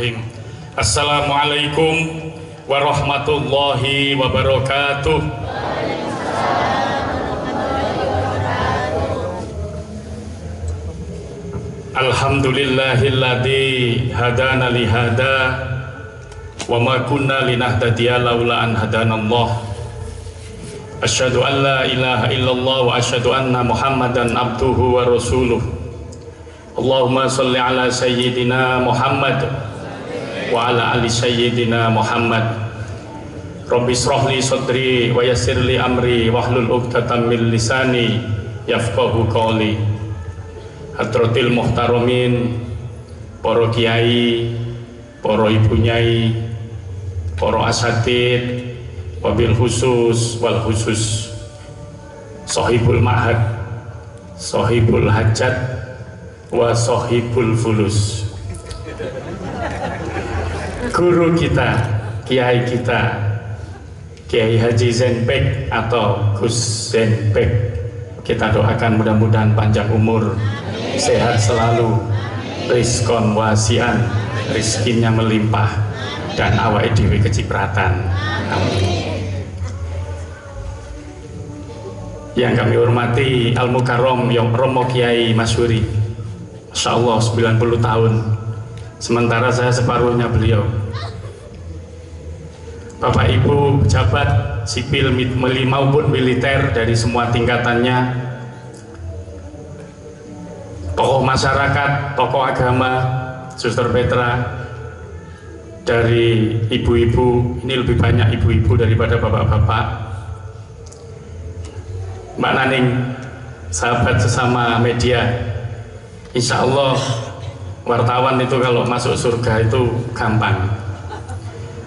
Bismillahirrahmanirrahim. Assalamualaikum warahmatullahi wabarakatuh. Alhamdulillahilladzi hadana li hada wa ma kunna linahtadiya laula an hadanallah. Asyhadu an la ilaha illallah wa asyhadu anna Muhammadan abduhu wa rasuluh. Allahumma shalli ala sayyidina Muhammad wa ala ali sayyidina Muhammad. Rabbi shrah li sadri wa yassir li amri wahlul 'uqdatam min lisani yafqahu qawli. Hadratil muhtaramin, para kiai, para ibu nyai, para asatid, wabil khusus wal khusus, sahibul ma'had, sahibul hajat, wa sahibul fulus. Guru kita, kiai kita, Kiai Haji Zenpek atau Gus Zenpek, kita doakan mudah-mudahan panjang umur, sehat selalu, rizkon wasian, rizkinya melimpah, dan awake dhewe kecipratan. Amin. Yang kami hormati Al Mukarrom yang Romo Kiai Masyuri, Masya Allah 90 tahun, sementara saya separuhnya beliau. Bapak Ibu pejabat sipil maupun militer dari semua tingkatannya, tokoh masyarakat, tokoh agama, Suster Petra, dari ibu-ibu, ini lebih banyak ibu-ibu daripada bapak-bapak, Mbak Naning, sahabat sesama media. Insya Allah wartawan itu kalau masuk surga itu gampang,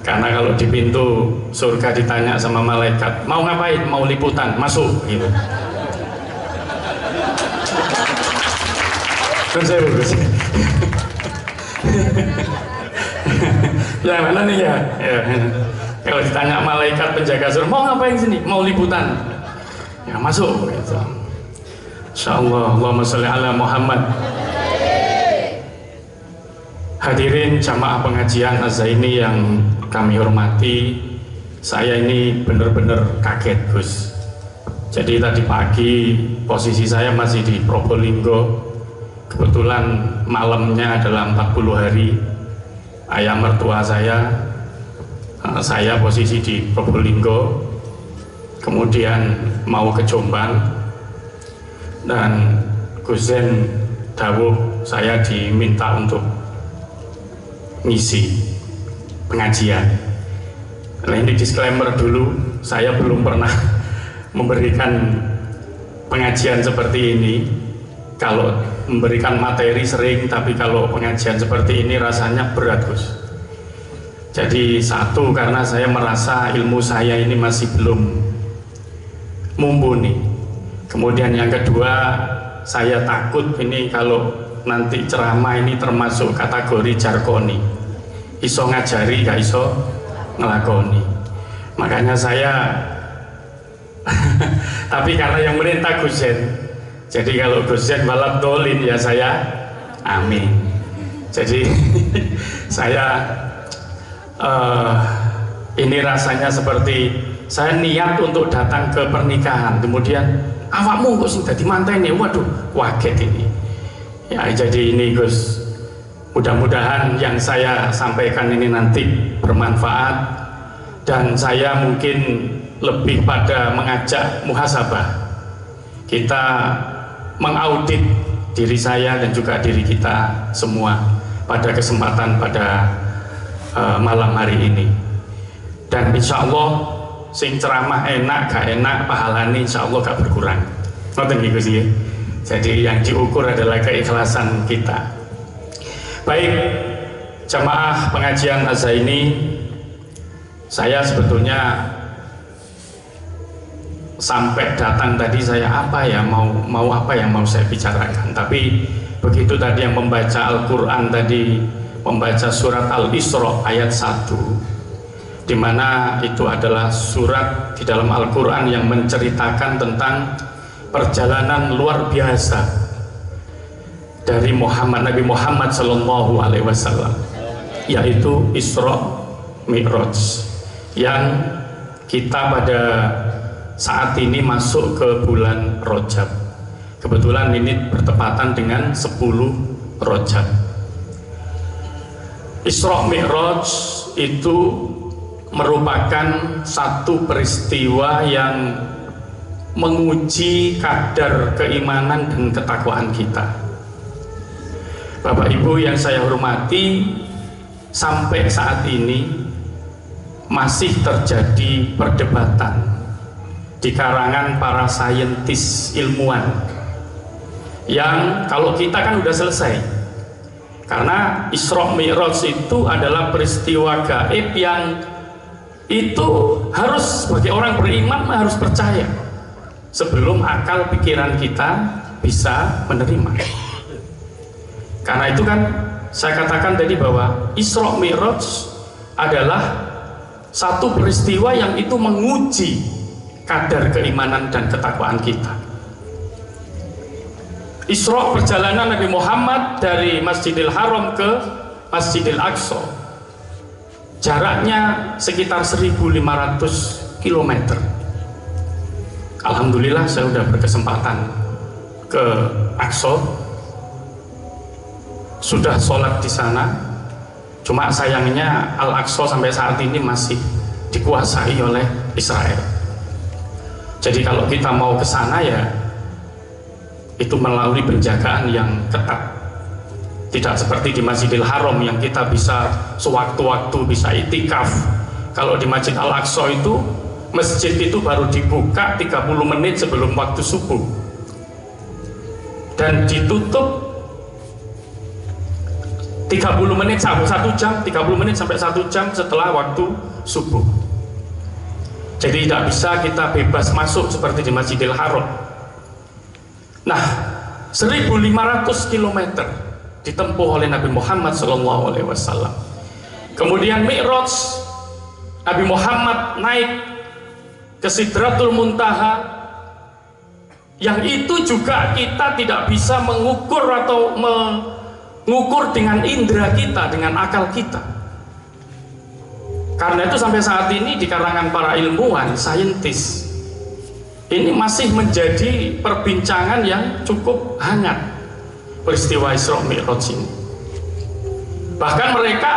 karena kalau di pintu surga ditanya sama malaikat, mau ngapain? Mau liputan, masuk gitu. Kan saya bagus. Yang mana nih ya? Kalau ditanya malaikat penjaga surga, mau ngapain sini? Mau liputan? Ya masuk gitu. Insyaallah. Allahumma sholli ala Muhammad. Hadirin jamaah pengajian Az-Zaini yang kami hormati, saya ini benar-benar kaget, Gus. Jadi tadi pagi posisi saya masih di Probolinggo. Kebetulan malamnya adalah 40 hari ayah mertua saya posisi di Probolinggo, kemudian mau ke Jombang, dan Gus Zen dawuh saya diminta untuk ngisi pengajian. Nah, ini disclaimer dulu, saya belum pernah memberikan pengajian seperti ini. Kalau memberikan materi sering, tapi kalau pengajian seperti ini rasanya berat, Gus. Jadi satu, karena saya merasa ilmu saya ini masih belum mumpuni. Kemudian yang kedua, saya takut ini kalau nanti ceramah ini termasuk kategori jargoni, iso ngajari gak iso ngelakoni. Makanya saya tapi karena yang merintah Gus Zen, jadi kalau Gus Zen balap dolin ya saya amin. Jadi saya ini rasanya seperti saya niat untuk datang ke pernikahan, kemudian awakmu kok sing dadi mantene, waduh kaget ini. Ya jadi ini Gus, mudah-mudahan yang saya sampaikan ini nanti bermanfaat, dan saya mungkin lebih pada mengajak muhasabah, kita mengaudit diri saya dan juga diri kita semua pada kesempatan pada malam hari ini. Dan insya Allah sing ceramah enak gak enak pahalanya insya Allah gak berkurang. Ngoten nggih Gus. Jadi yang diukur adalah keikhlasan kita. Baik, jamaah pengajian Az-Zaini, saya sebetulnya sampai datang tadi saya apa ya mau apa yang mau saya bicarakan, tapi begitu tadi yang membaca Al-Quran tadi, membaca surat Al-Isra ayat 1, dimana itu adalah surat di dalam Al-Quran yang menceritakan tentang perjalanan luar biasa dari Nabi Muhammad Sallallahu Alaihi Wasallam. yaitu Isra Mi'raj, yang kita pada saat ini masuk ke bulan Rajab. Kebetulan ini bertepatan dengan 10 Rajab. Isra Mi'raj itu merupakan satu peristiwa yang menguji kadar keimanan dan ketakwaan kita. Bapak Ibu yang saya hormati, sampai saat ini masih terjadi perdebatan di kalangan para saintis ilmuwan, yang kalau kita kan udah selesai, karena Isra Mi'raj itu adalah peristiwa gaib yang itu harus sebagai orang beriman harus percaya sebelum akal pikiran kita bisa menerima. Karena itu kan saya katakan tadi bahwa Isra Mi'raj adalah satu peristiwa yang itu menguji kadar keimanan dan ketakwaan kita. Isra perjalanan Nabi Muhammad dari Masjidil Haram ke Masjidil Aqsa, jaraknya sekitar 1.500 km. Alhamdulillah saya sudah berkesempatan ke Aqsa, sudah sholat di sana. Cuma sayangnya Al-Aqsa sampai saat ini masih dikuasai oleh Israel. Jadi kalau kita mau ke sana ya itu melalui penjagaan yang ketat. Tidak seperti di Masjidil Haram yang kita bisa sewaktu-waktu bisa itikaf. Kalau di Masjid Al-Aqsa itu, masjid itu baru dibuka 30 menit sebelum waktu subuh dan ditutup 30 menit sampai 1 jam, 30 menit sampai 1 jam setelah waktu subuh. Jadi tidak bisa kita bebas masuk seperti di Masjidil Haram. Nah, 1.500 km ditempuh oleh Nabi Muhammad SAW. Kemudian Mi'raj, Nabi Muhammad naik ke Sidratul Muntaha, yang itu juga kita tidak bisa mengukur atau mengukur dengan indera kita, dengan akal kita. Karena itu sampai saat ini di kalangan para ilmuwan, saintis, ini masih menjadi perbincangan yang cukup hangat peristiwa Isra Mi'raj ini. Bahkan mereka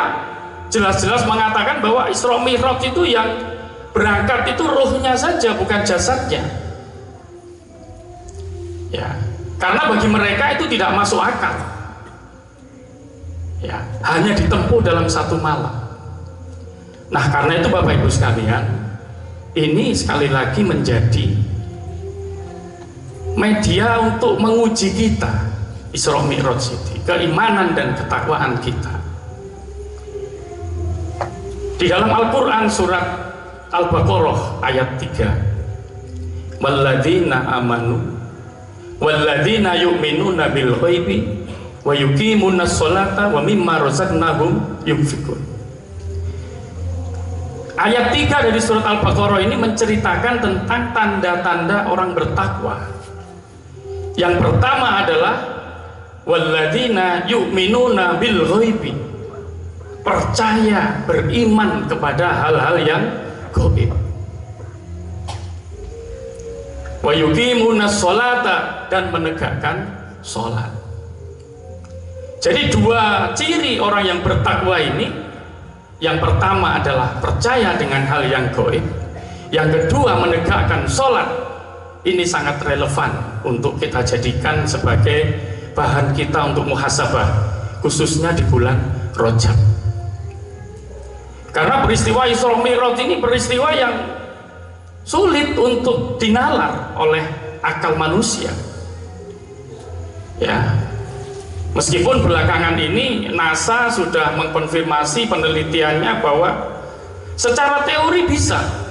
jelas-jelas mengatakan bahwa Isra Mi'raj itu yang berangkat itu ruhnya saja, bukan jasadnya. Ya, karena bagi mereka itu tidak masuk akal. Ya, hanya ditempuh dalam 1 malam. Nah, karena itu Bapak Ibu sekalian, ini sekali lagi menjadi media untuk menguji kita, Isra Mi'raj itu, keimanan dan ketakwaan kita. Di dalam Al-Quran surat Al-Baqarah ayat 3, walladzina amanu walladzina yu'minuna bil ghaibi wa yuqimunas sholata wa mimma razaqnahum yunfiqun. Ayat 3 dari surat Al-Baqarah ini menceritakan tentang tanda-tanda orang bertakwa. Yang pertama adalah walladzina yu'minuna bil ghaibi, percaya, beriman kepada hal-hal yang gaib. Wa yuqimunas sholata, dan menegakkan sholat. Jadi 2 ciri orang yang bertakwa ini, yang pertama adalah percaya dengan hal yang gaib, yang kedua menegakkan sholat. Ini sangat relevan untuk kita jadikan sebagai bahan kita untuk muhasabah, khususnya di bulan Rajab. Karena peristiwa Isra Mi'raj ini peristiwa yang sulit untuk dinalar oleh akal manusia. Ya, meskipun belakangan ini NASA sudah mengkonfirmasi penelitiannya bahwa secara teori bisa.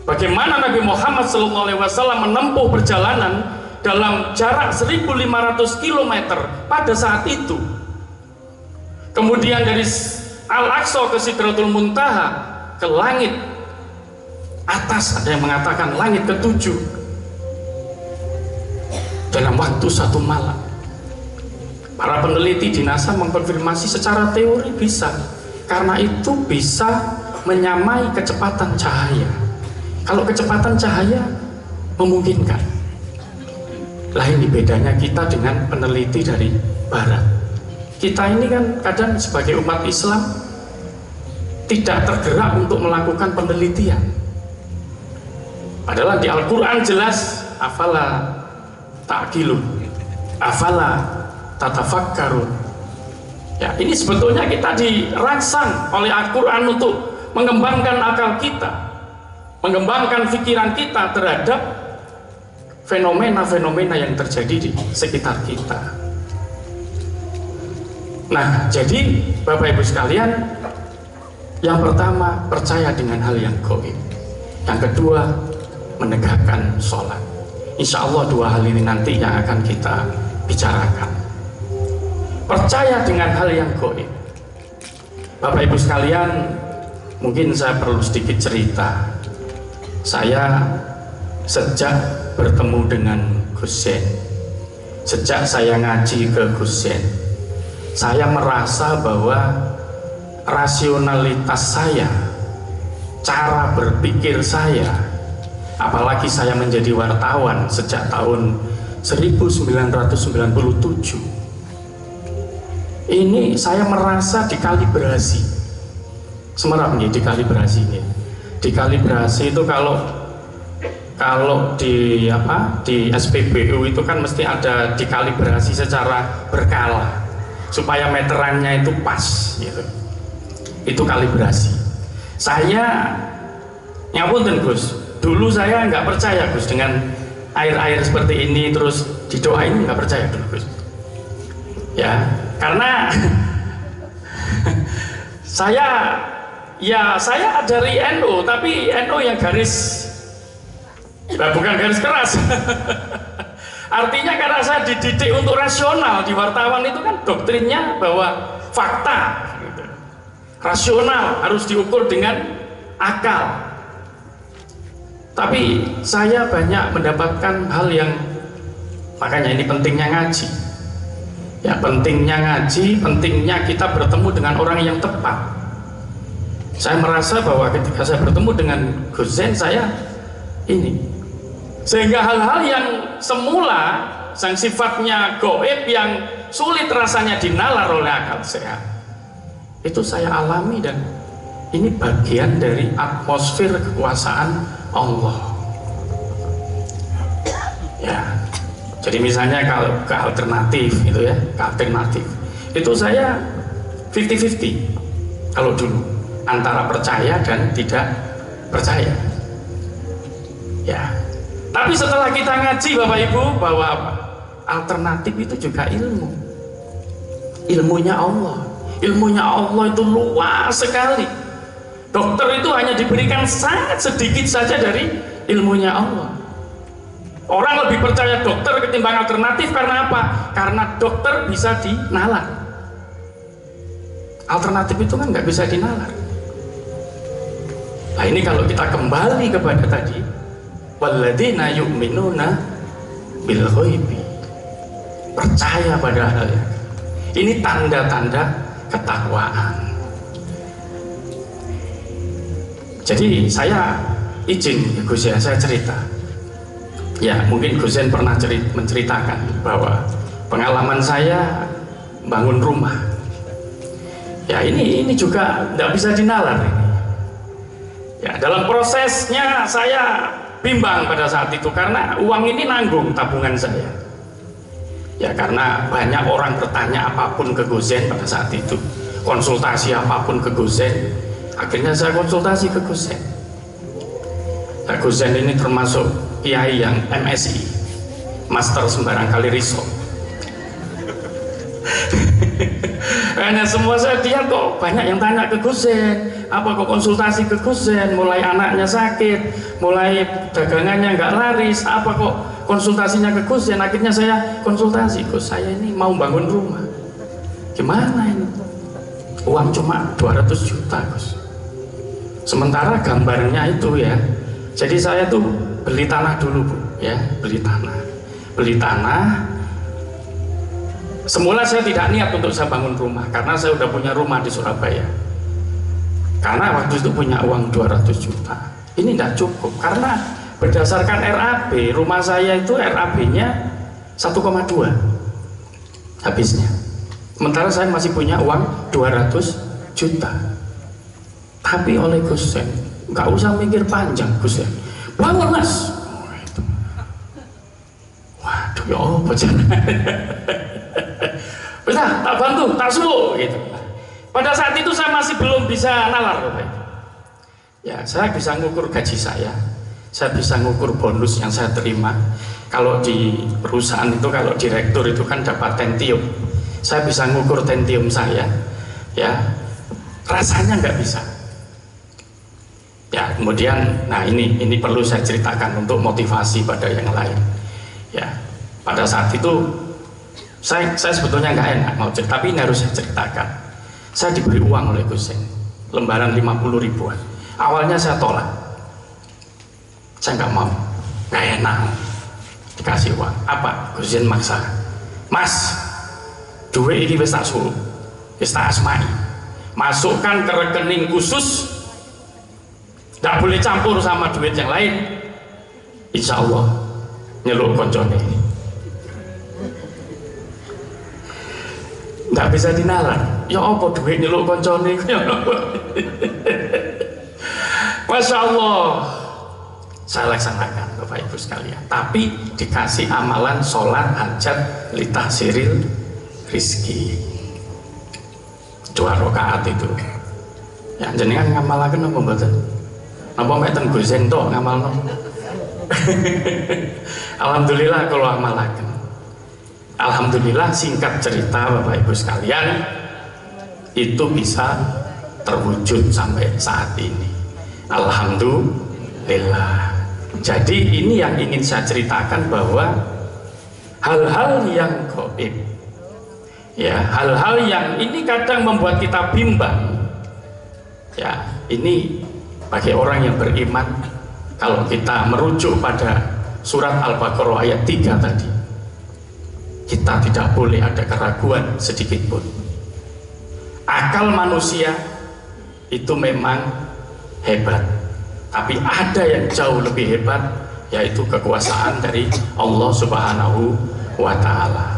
Bagaimana Nabi Muhammad SAW menempuh perjalanan dalam jarak 1.500 km pada saat itu. Kemudian dari Al-Aqsa ke Sidratul Muntaha, ke langit atas, ada yang mengatakan langit ke-7, dalam waktu 1 malam. Para peneliti di NASA mengkonfirmasi secara teori bisa, karena itu bisa menyamai kecepatan cahaya. Kalau kecepatan cahaya memungkinkan. Lah ini bedanya kita dengan peneliti dari Barat. Kita ini kan kadang sebagai umat Islam tidak tergerak untuk melakukan penelitian. Padahal di Al-Quran jelas, afala ta'qilun, afala tatafakkarun. Ya, ini sebetulnya kita dirangsang oleh Al-Quran untuk mengembangkan akal kita, mengembangkan pikiran kita terhadap fenomena-fenomena yang terjadi di sekitar kita. Nah, jadi Bapak Ibu sekalian, yang pertama percaya dengan hal yang gaib, yang kedua menegakkan sholat. Insya Allah dua hal ini nanti yang akan kita bicarakan. Percaya dengan hal yang gaib. Bapak Ibu sekalian, mungkin saya perlu sedikit cerita. Saya sejak bertemu dengan Gus Zain, sejak saya ngaji ke Gus Zain, saya merasa bahwa rasionalitas saya, cara berpikir saya, apalagi saya menjadi wartawan sejak tahun 1997, ini saya merasa dikalibrasi. Semerap nih dikalibrasi ini. Dikalibrasi itu kalau di SPBU itu kan mesti ada dikalibrasi secara berkala supaya meterannya itu pas gitu. Itu kalibrasi. Saya ngapunten Gus, dulu saya nggak percaya Gus dengan air-air seperti ini terus didoain, nggak percaya dulu Gus. Ya, karena saya dari NU, tapi NU yang garis, bukan garis keras. Artinya karena saya dididik untuk rasional, di wartawan itu kan doktrinnya bahwa fakta gitu. Rasional harus diukur dengan akal. Tapi saya banyak mendapatkan hal yang, makanya ini pentingnya ngaji. Ya, pentingnya ngaji, pentingnya kita bertemu dengan orang yang tepat. Saya merasa bahwa ketika saya bertemu dengan Gus Zain, saya ini, sehingga hal-hal yang semula yang sifatnya gaib, yang sulit rasanya dinalar oleh akal sehat, itu saya alami, dan ini bagian dari atmosfer kekuasaan Allah. Ya, jadi misalnya kalau ke alternatif itu ya, ke alternatif itu saya 50-50 kalau dulu, antara percaya dan tidak percaya. Ya, tapi setelah kita ngaji Bapak Ibu, bahwa alternatif itu juga ilmu, ilmunya Allah. Ilmunya Allah itu luas sekali. Dokter itu hanya diberikan sangat sedikit saja dari ilmunya Allah. Orang lebih percaya dokter ketimbang alternatif karena apa? Karena dokter bisa dinalar. Alternatif itu kan nggak bisa dinalar. Nah ini kalau kita kembali kepada tadi, walladzina yu'minuna bil ghaibi, percaya pada hal yang, ini tanda-tanda ketakwaan. Jadi saya izin Gus ya, saya cerita. Ya mungkin Gus Zain pernah menceritakan bahwa pengalaman saya bangun rumah. Ya ini juga tidak bisa dinalar ini. Ya, dalam prosesnya saya bimbang pada saat itu karena uang ini nanggung tabungan saya. Ya karena banyak orang bertanya apapun ke Gus Zain pada saat itu, konsultasi apapun ke Gus Zain. Akhirnya saya konsultasi ke Gus Zain. Nah, Gus Zain ini termasuk kiai yang MSI, Master Sembarang Kali Riso. Karena semua saya lihat kok banyak yang tanya ke Gus Zain, apa kok konsultasi ke Gus Zain, mulai anaknya sakit, mulai dagangannya nggak laris, apa kok konsultasinya ke Gus Zain. Akhirnya saya konsultasi, Gus saya ini mau bangun rumah, gimana ini, uang cuma 200 juta Gus, sementara gambarnya itu ya, jadi saya tuh beli tanah dulu Bu ya, beli tanah Semula saya tidak niat untuk saya bangun rumah karena saya udah punya rumah di Surabaya. Karena waktu itu punya uang 200 juta. Ini tidak cukup karena berdasarkan RAB rumah saya itu RAB-nya 1,2 habisnya. Sementara saya masih punya uang 200 juta. Tapi oleh Gus Sen, nggak usah mikir panjang Gus Sen. Bangun Mas. Waduh ya apa bisa tak bantu, tak suruh gitu. Pada saat itu saya masih belum bisa nalar Bapak. Ya, saya bisa ngukur gaji saya bisa ngukur bonus yang saya terima. Kalau di perusahaan itu, kalau direktur itu kan dapat tentium. Saya bisa ngukur tentium saya, ya rasanya nggak bisa. Ya, kemudian, nah ini perlu saya ceritakan untuk motivasi pada yang lain. Ya, pada saat itu saya sebetulnya nggak enak mau cerita, tapi ini harus saya ceritakan. Saya diberi uang oleh Gus Sen, lembaran 50 ribuan. Awalnya saya tolak, saya nggak mau, nggak enak dikasih uang. Apa? Gus Sen maksa, Mas, duit ini wis tak suruh, wis tak asmai, masukkan ke rekening khusus, nggak boleh campur sama duit yang lain. Insya Allah nyeluk koncone ini nggak bisa dinalar. Ya apa duit nyeluk koncone? Masya Allah, saya laksanakan Bapak Ibu sekalian. Tapi dikasih amalan sholat hajat litahsiril rizki 2 rakaat itu. Ya jenengan ngamalaken apa mboten? Napa mek ten Gus Sen tok ngamalno? Alhamdulillah kalau amalaken. Alhamdulillah singkat cerita Bapak Ibu sekalian itu bisa terwujud sampai saat ini. Alhamdulillah. Jadi ini yang ingin saya ceritakan bahwa hal-hal yang gaib, ya hal-hal yang ini kadang membuat kita bimbang. Ya ini bagi orang yang beriman, kalau kita merujuk pada surat Al-Baqarah ayat 3 tadi, kita tidak boleh ada keraguan sedikit pun. Akal manusia itu memang hebat, tapi ada yang jauh lebih hebat, yaitu kekuasaan dari Allah Subhanahu wa Ta'ala.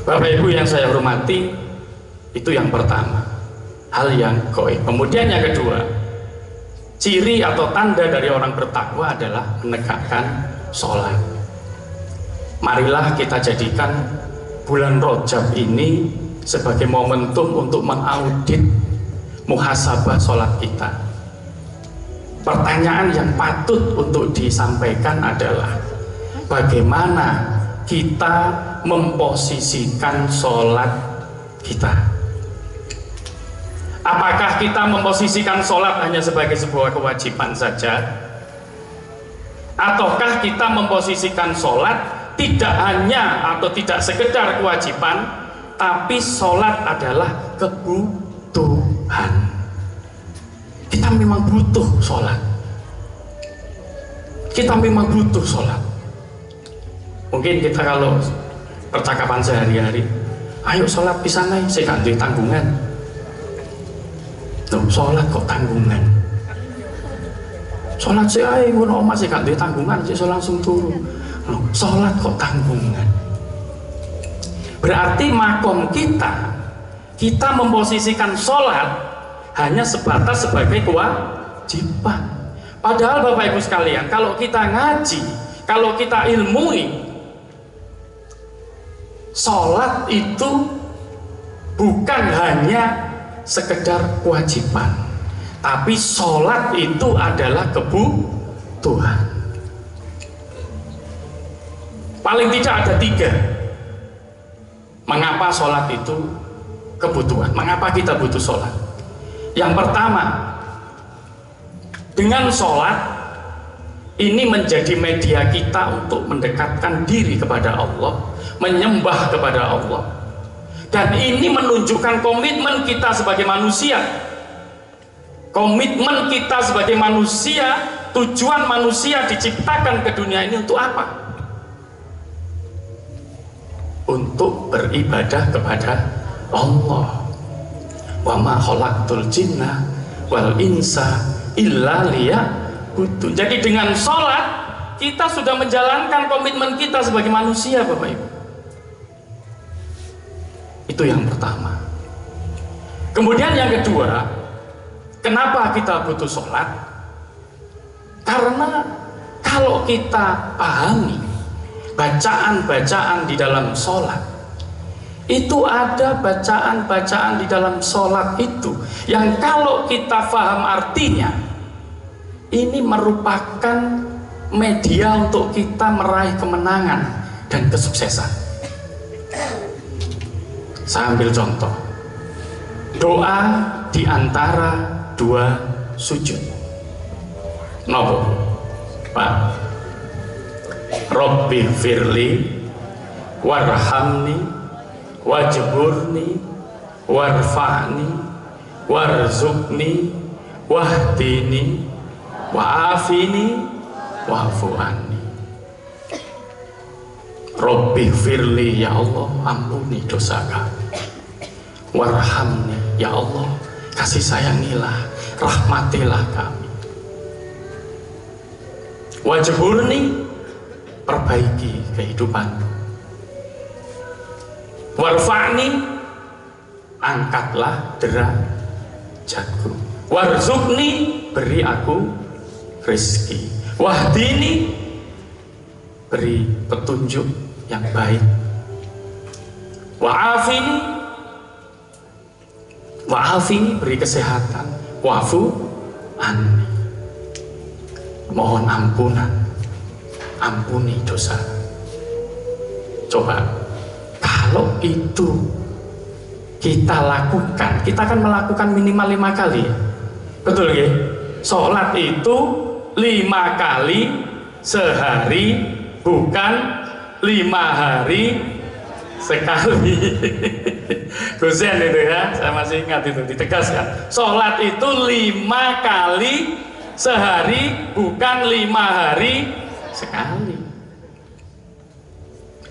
Bapak Ibu yang saya hormati, itu yang pertama, hal yang gaib. Kemudian yang kedua, ciri atau tanda dari orang bertakwa adalah menegakkan sholat. Marilah kita jadikan bulan Rajab ini sebagai momentum untuk mengaudit muhasabah sholat kita. Pertanyaan yang patut untuk disampaikan adalah bagaimana kita memposisikan sholat kita. Apakah kita memposisikan sholat hanya sebagai sebuah kewajiban saja, ataukah kita memposisikan sholat tidak hanya atau tidak sekedar kewajiban, tapi sholat adalah kebutuhan. Kita memang butuh sholat. Kita memang butuh sholat. Mungkin kita kalau percakapan sehari-hari, ayo sholat bisa naik, saya gak duwe tanggungan. Loh, sholat kok tanggungan? Sholat sih ayo ngono omah sih gak duwe tanggungan, sih langsung turu. Loh, sholat kok tanggungan? Berarti makom kita memposisikan sholat hanya sebatas sebagai kewajiban. Padahal Bapak Ibu sekalian, kalau kita ngaji, kalau kita ilmui, sholat itu bukan hanya sekedar kewajiban, tapi sholat itu adalah kebutuhan. Paling tidak ada 3 mengapa sholat itu kebutuhan, mengapa kita butuh sholat. Yang pertama, dengan sholat ini menjadi media kita untuk mendekatkan diri kepada Allah, menyembah kepada Allah, dan ini menunjukkan komitmen kita sebagai manusia. Komitmen kita sebagai manusia, tujuan manusia diciptakan ke dunia ini untuk apa? untuk beribadah kepada Allah. Wa ma khalaqtul jinna wal insa illa liya'budun. Jadi dengan sholat kita sudah menjalankan komitmen kita sebagai manusia, Bapak Ibu. Itu yang pertama. Kemudian yang kedua, kenapa kita butuh sholat? Karena kalau kita pahami bacaan-bacaan di dalam sholat, itu ada bacaan-bacaan di dalam sholat itu yang kalau kita paham artinya, ini merupakan media untuk kita meraih kemenangan dan kesuksesan. Saya ambil contoh doa di antara dua sujud. Nopo Pak? Robbi firli warhamni wajburni warfa'ni warzukni wahdini wa'afini wa'fu anni. Robbi firli, ya Allah ampuni dosa kami. Warhamni, ya Allah kasih sayangilah, rahmatilah kami. Wajburni, perbaiki kehidupanku. Warfa'ni, angkatlah derajatku. Warzukni, beri aku rezeki. Wahdini, beri petunjuk yang baik. Wa'afini, beri kesehatan. Wa'fu anni, mohon ampunan, ampuni dosa. Coba kalau itu kita lakukan, kita akan melakukan minimal 5 kali, betul ya? Sholat itu 5 kali sehari, bukan 5 hari sekali. Gusen itu ya, saya masih ingat itu, ditegaskan. Sholat itu 5 kali sehari, bukan 5 hari sekali.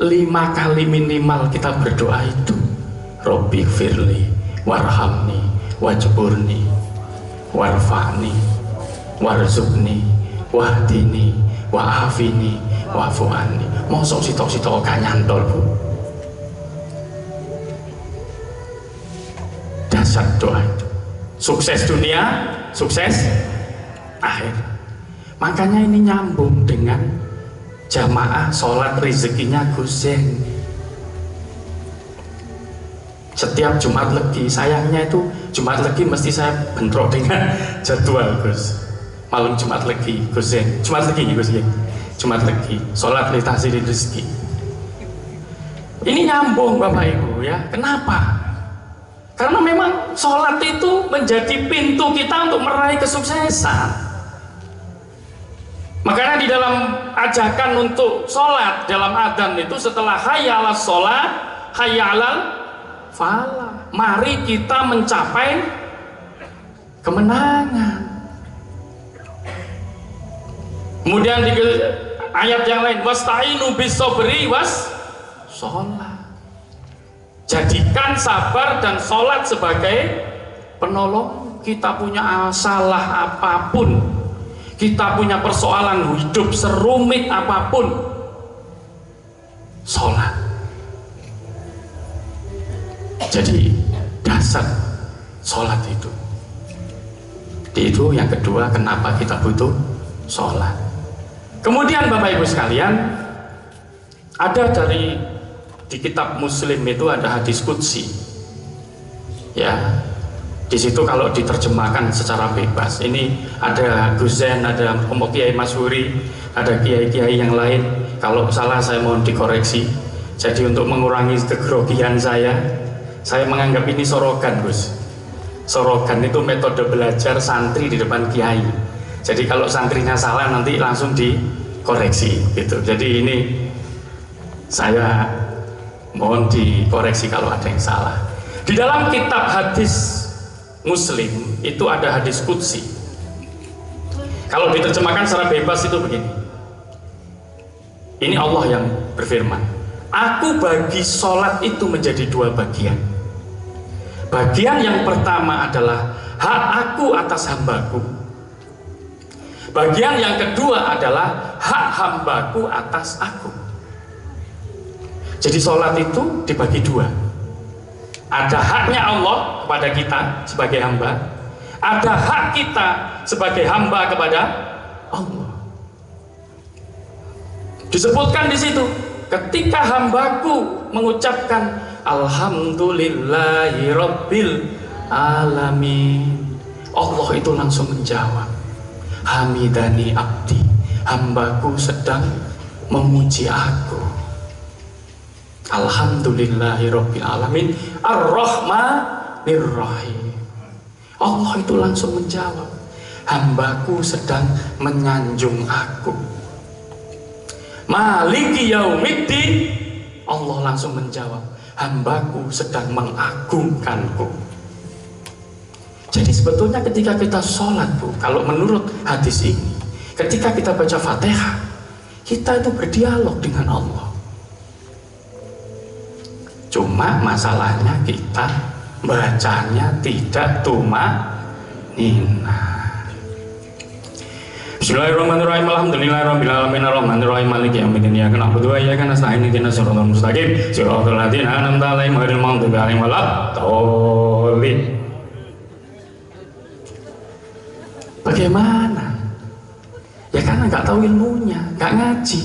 5 kali minimal kita berdoa itu. Robbi firli warhamni wajburni warfa'ni warzukni wahdini wa'afini wa'fu anni. Mosok sitok-sitok gak nyantol, Bu. Dasar doa itu sukses dunia, sukses akhir. Makanya ini nyambung dengan jamaah sholat rezekinya Gusen. Setiap Jumat Legi, sayangnya itu Jumat Legi mesti saya bentrok dengan jadwal Gus. Malam Jumat Legi Gusen, Jumat Legi Gus ya. Jumat Legi sholat litasi rezeki. Ini nyambung Bapak Ibu ya. Kenapa? Karena memang sholat itu menjadi pintu kita untuk meraih kesuksesan. Makanya di dalam ajakan untuk sholat dalam adzan itu setelah hayya 'alas sholat, hayya 'alal falah, mari kita mencapai kemenangan. Kemudian di ayat yang lain, wasta'inu bis sabri was sholat. Jadikan sabar dan sholat sebagai penolong. Kita punya salah apapun, kita punya persoalan hidup serumit apapun, sholat. Jadi dasar sholat itu. Itu yang kedua kenapa kita butuh sholat. Kemudian Bapak Ibu sekalian, ada di kitab Muslim itu ada hadis qudsi. Ya, di situ kalau diterjemahkan secara bebas, ini ada Guzen, ada Kiai Masyhuri, ada kiai-kiai yang lain. Kalau salah saya mohon dikoreksi. Jadi untuk mengurangi kegrogian saya menganggap ini sorogan, Gus. Sorogan itu metode belajar santri di depan kiai. Jadi kalau santrinya salah nanti langsung dikoreksi, gitu. Jadi ini saya mohon dikoreksi kalau ada yang salah. Di dalam kitab hadis Muslim itu ada hadis qudsi. Kalau diterjemahkan secara bebas itu begini. Ini Allah yang berfirman, Aku bagi sholat itu menjadi dua bagian. Bagian yang pertama adalah hak aku atas hambaku. Bagian yang kedua adalah hak hambaku atas aku. Jadi sholat itu dibagi dua. Ada haknya Allah kepada kita sebagai hamba, ada hak kita sebagai hamba kepada Allah. Disebutkan di situ, ketika hambaku mengucapkan Alhamdulillahi Rabbil Alamin, Allah itu langsung menjawab, Hamidani abdi, hambaku sedang memuji aku. Alhamdulillahi Rabbil Alamin Ar-Rahmanir Rahim. Allah itu langsung menjawab, hambaku sedang menyanjung aku. Maliki Yaumiddin, Allah langsung menjawab, hambaku sedang mengagungkanku. Jadi sebetulnya ketika kita sholat, Bu, kalau menurut hadis ini, ketika kita baca Fatihah, kita itu berdialog dengan Allah. Cuma masalahnya kita bacanya tidak tumanina. Bismillahirrahmanirrahim. Alhamdulillahirabbil alamin arrahmanirrahim maliki yaumiddin iyyaka na'budu wa iyyaka nasta'in ihdinas siratal mustaqim siratal ladzina an'amta 'alaihim ghairil maghdubi 'alaihim waladdallin. Bagaimana? Ya karena nggak tahu ilmunya, nggak ngaji.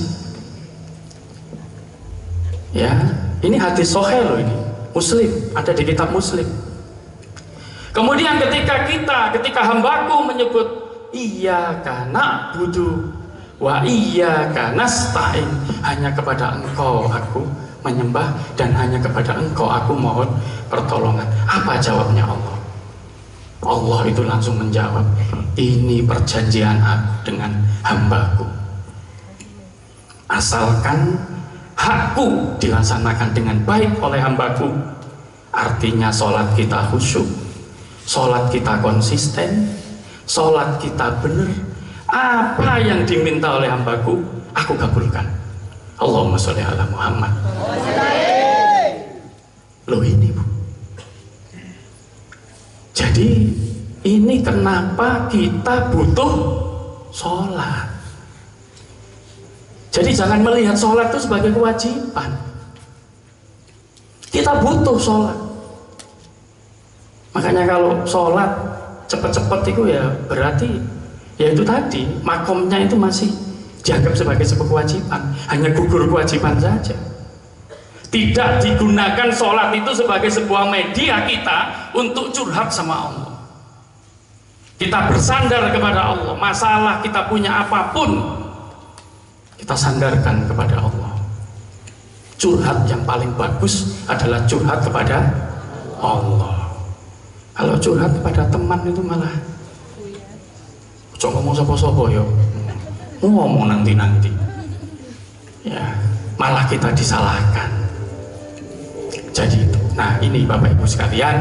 Ya, ini hadis sahih loh ini. Muslim, ada di kitab Muslim. Kemudian ketika hambaku menyebut iyyaka na'budu wa iyyaka nasta'in, hanya kepada engkau aku menyembah dan hanya kepada engkau aku mohon pertolongan. Apa jawabnya Allah? Allah itu langsung menjawab, ini perjanjian aku dengan hambaku. Asalkan hakku dilaksanakan dengan baik oleh hambaku, artinya sholat kita khusyuk, sholat kita konsisten, sholat kita benar, apa yang diminta oleh hambaku aku kabulkan. Allahumma sholli ala Muhammad. Loh ini, Bu, jadi ini kenapa kita butuh sholat. Jadi jangan melihat sholat itu sebagai kewajiban. Kita butuh sholat. Makanya kalau sholat cepat-cepat itu ya berarti ya itu tadi, makomnya itu masih dianggap sebagai sebuah kewajiban, hanya gugur kewajiban saja. Tidak digunakan sholat itu sebagai sebuah media kita untuk curhat sama Allah. Kita bersandar kepada Allah. Masalah kita punya apapun, kita sandarkan kepada Allah. Curhat yang paling bagus adalah curhat kepada Allah. Kalau curhat kepada teman itu malah coba ngomong sopo-sopo yo, ngomong nanti ya, malah kita disalahkan. Jadi itu. Nah ini Bapak Ibu sekalian,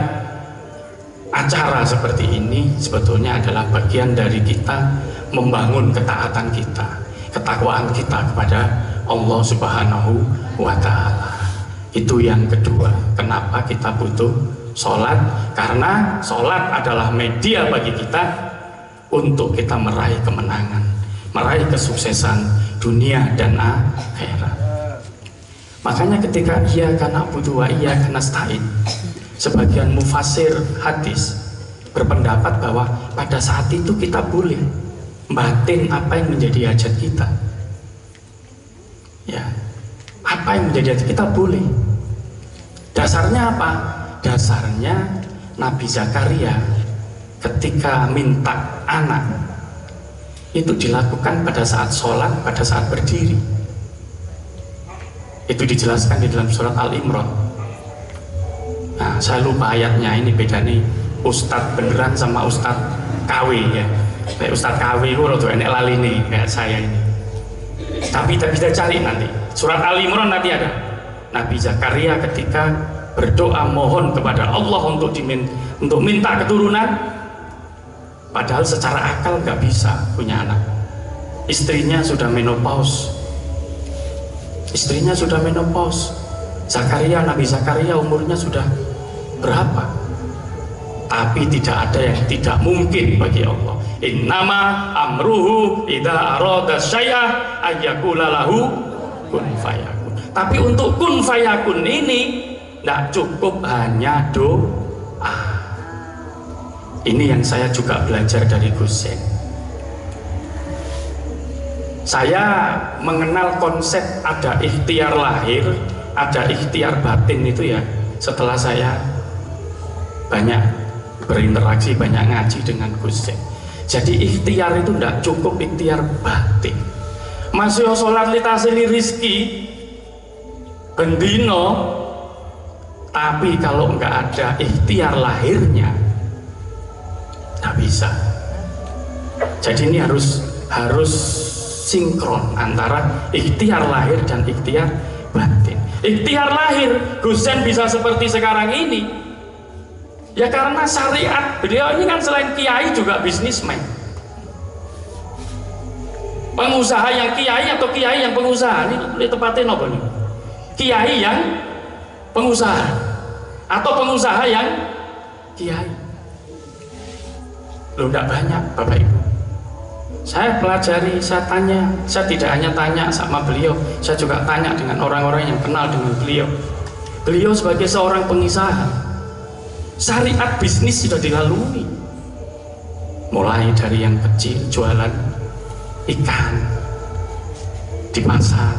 acara seperti ini sebetulnya adalah bagian dari kita membangun ketaatan kita, ketakwaan kita kepada Allah Subhanahu wa Ta'ala. Itu yang kedua, kenapa kita butuh sholat, karena sholat adalah media bagi kita untuk kita meraih kemenangan, meraih kesuksesan dunia dan akhirat. Makanya ketika iyyaka na'budu wa iyyaka nasta'in, sebagian mufassir hadis berpendapat bahwa pada saat itu kita boleh batin apa yang menjadi hajat kita. Ya, apa yang menjadi hajat kita boleh. Dasarnya apa? Dasarnya Nabi Zakaria ketika minta anak itu dilakukan pada saat sholat, pada saat berdiri. Itu dijelaskan di dalam surat Al-Imran. Nah, saya lupa ayatnya, ini beda nih Ustadz beneran sama Ustadz KW ya. Kayak Ustadz KW itu rada enek lali nih kayak saya ini. Tapi kita bisa cari nanti. Surat Al-Imran nanti ada. Nabi Zakaria ketika berdoa mohon kepada Allah untuk minta keturunan, padahal secara akal nggak bisa punya anak. Istrinya sudah menopause. Zakaria, Nabi Zakaria umurnya sudah berapa? Tapi tidak ada yang tidak mungkin bagi Allah. Innama amruhu idza arada syai'a ayyakula lahu kun fayakun. Tapi untuk kun fayakun ini tidak cukup hanya doa. Ini yang saya juga belajar dari Gus Zain. Saya mengenal konsep ada ikhtiar lahir, ada ikhtiar batin itu ya setelah saya banyak berinteraksi, banyak ngaji dengan Gus Zain. Jadi ikhtiar itu tidak cukup ikhtiar batin. Masih sholat litasili rizki bendino, tapi kalau nggak ada ikhtiar lahirnya nggak bisa. Jadi ini harus sinkron antara ikhtiar lahir dan ikhtiar batin. Ikhtiar lahir Gus Zain bisa seperti sekarang ini ya karena syariat. Beliau ini kan selain kiai juga bisnismen, pengusaha yang kiai atau kiai yang pengusaha. Ini tepatnya apa nih? Kiai yang pengusaha atau pengusaha yang kiai. Loh, tidak banyak Bapak Ibu. Saya pelajari, saya tanya, saya tidak hanya tanya sama beliau, saya juga tanya dengan orang-orang yang kenal dengan beliau. Beliau sebagai seorang pengusaha, syariat bisnis sudah dilalui. Mulai dari yang kecil, jualan ikan di pasar,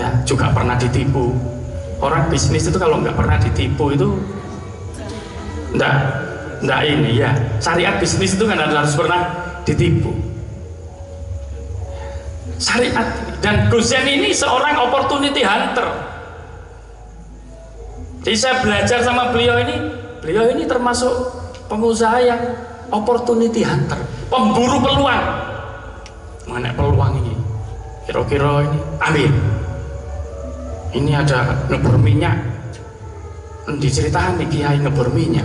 ya juga pernah ditipu. Orang bisnis itu kalau nggak pernah ditipu itu nggak ini ya. Syariat bisnis itu kan harus pernah ditipu. Syariat. Dan Gus Zain ini seorang opportunity hunter. Jadi saya belajar sama beliau ini termasuk pengusaha yang opportunity hunter, pemburu peluang. Mana peluang ini? Kira-kira ini ambil. Ini ada ngebor minyak. Diceritakan nih kiai ngebor minyak.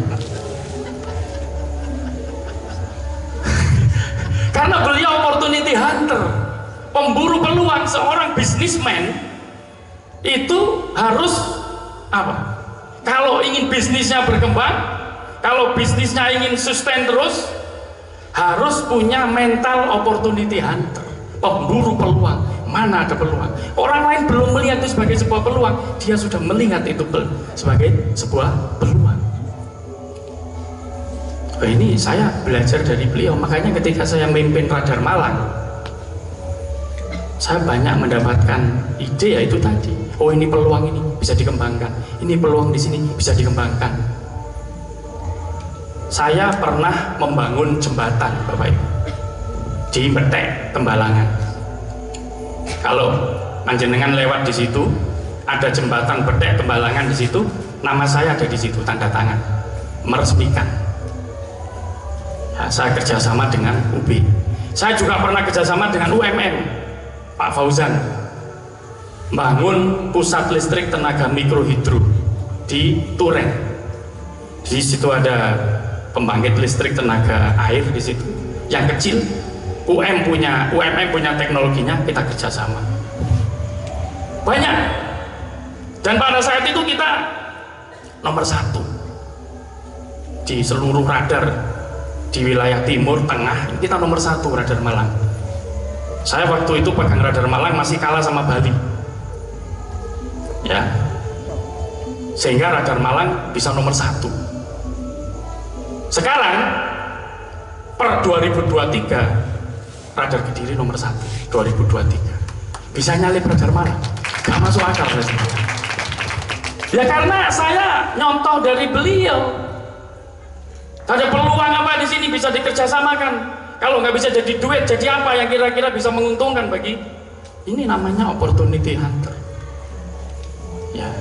Karena beliau opportunity hunter, pemburu peluang. Seorang bisnismen itu harus apa? Kalau ingin bisnisnya berkembang, kalau bisnisnya ingin sustain terus, harus punya mental opportunity hunter, pemburu peluang. Mana ada peluang? Orang lain belum melihat itu sebagai sebuah peluang, dia sudah melihat itu sebagai sebuah peluang. Nah, ini saya belajar dari beliau. Makanya ketika saya memimpin Radar Malang, saya banyak mendapatkan ide, yaitu tadi. Oh, ini peluang, ini bisa dikembangkan. Ini peluang di sini bisa dikembangkan. Saya pernah membangun jembatan, Bapak Ibu, di Betek, Tembalangan. Kalau panjenengan lewat di situ, ada jembatan Betek Tembalangan di situ, nama saya ada di situ, tanda tangan, meresmikan. Ya, saya kerjasama dengan UB. Saya juga pernah kerjasama dengan UMM, Pak Fauzan, bangun pusat listrik tenaga mikrohidro di Turen. Di situ ada pembangkit listrik tenaga air di situ, yang kecil. UMM punya teknologinya, kita kerjasama banyak. Dan pada saat itu kita nomor 1 di seluruh radar di wilayah timur tengah. Kita nomor 1 Radar Malang. Saya waktu itu pegang Radar Malang masih kalah sama Bali ya, sehingga Radar Malang bisa nomor 1. Sekarang per 2023 Radar Kediri nomor 1. 2023 bisa nyalip Radar Malang, gak masuk akal ya. Karena saya nyontoh dari beliau. Ada peluang apa di sini bisa dikerjasamakan. Kalau nggak bisa jadi duit, jadi apa yang kira-kira bisa menguntungkan bagi? Ini namanya opportunity hunter ya.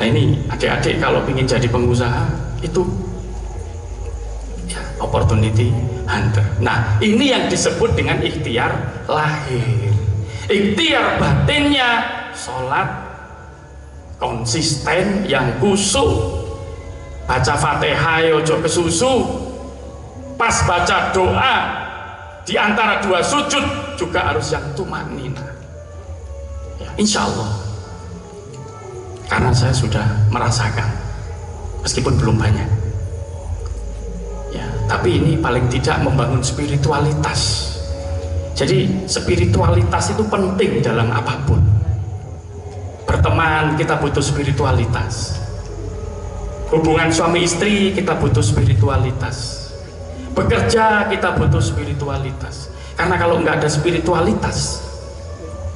Nah, ini adik-adik kalau ingin jadi pengusaha itu ya, opportunity hunter. Nah, ini yang disebut dengan ikhtiar lahir. Ikhtiar batinnya sholat konsisten yang khusyuk, baca Fatihah ojo kesusu, pas baca doa di antara 2 sujud juga harus yang tumanina ya, insya Allah. karena saya sudah merasakan, meskipun belum banyak ya, tapi ini paling tidak membangun spiritualitas. Jadi spiritualitas itu penting dalam apapun. Berteman kita butuh spiritualitas, hubungan suami istri kita butuh spiritualitas, bekerja kita butuh spiritualitas. Karena kalau nggak ada spiritualitas,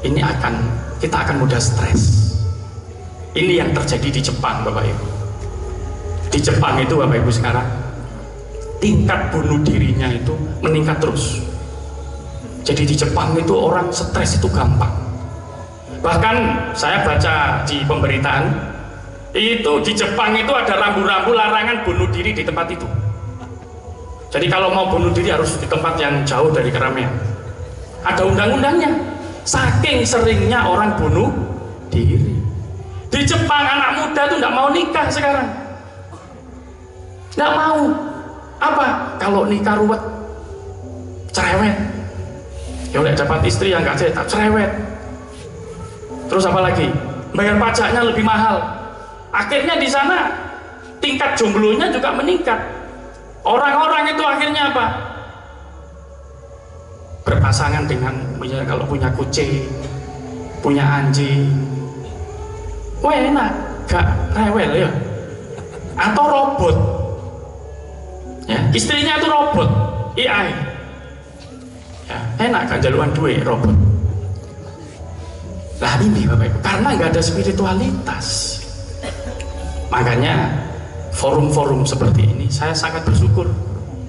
ini kita akan mudah stres. Ini yang terjadi di Jepang, Bapak Ibu. Di Jepang itu, Bapak Ibu, sekarang tingkat bunuh dirinya itu meningkat terus. Jadi di Jepang itu orang stres itu gampang. Bahkan saya baca di pemberitaan itu di Jepang itu ada rambu-rambu larangan bunuh diri di tempat itu. Jadi kalau mau bunuh diri harus di tempat yang jauh dari keramaian. Ada undang-undangnya. Saking seringnya orang bunuh diri. Di Jepang anak muda tuh nggak mau nikah sekarang. Nggak mau. Apa? Kalau nikah ruwet, cerewet. Ya udah dapat istri yang nggak cetak, cerewet. Terus apa lagi? Bayar pajaknya lebih mahal. Akhirnya di sana tingkat jomblonya juga meningkat. Orang-orang itu akhirnya apa? Berpasangan dengan, misalnya kalau punya kucing, punya anjing, wah enak, gak rewel ya. Atau robot, ya, istrinya itu robot, AI, ya, enak kan jaluan duit robot. Lah ini Bapak Ibu, karena nggak ada spiritualitas. Makanya forum-forum seperti ini saya sangat bersyukur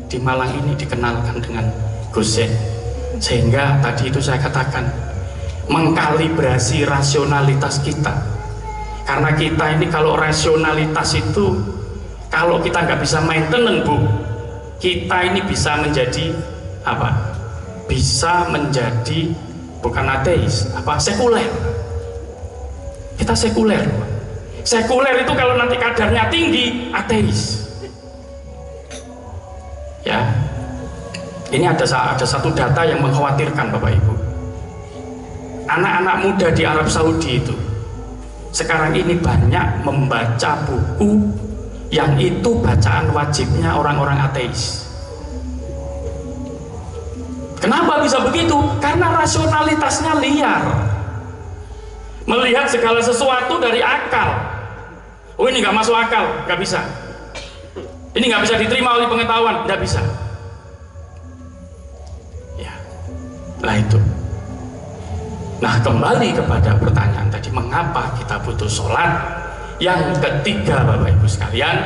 di Malang ini dikenalkan dengan Gus Zen, sehingga tadi itu saya katakan mengkalibrasi rasionalitas kita. Karena kita ini kalau rasionalitas itu kalau kita nggak bisa maintenance, Bu, kita ini bisa menjadi apa? Bisa menjadi bukan ateis, apa, sekuler. Kita sekuler. Sekuler itu kalau nanti kadarnya tinggi, ateis. Ya, ini ada satu data yang mengkhawatirkan Bapak Ibu. Anak-anak muda di Arab Saudi itu sekarang ini banyak membaca buku yang itu bacaan wajibnya orang-orang ateis. Kenapa bisa begitu? Karena rasionalitasnya liar, melihat segala sesuatu dari akal. Oh ini nggak masuk akal, nggak bisa. Ini nggak bisa diterima oleh pengetahuan, nggak bisa. Ya, lah itu. Nah kembali kepada pertanyaan tadi, mengapa kita butuh sholat? Yang ketiga Bapak Ibu sekalian,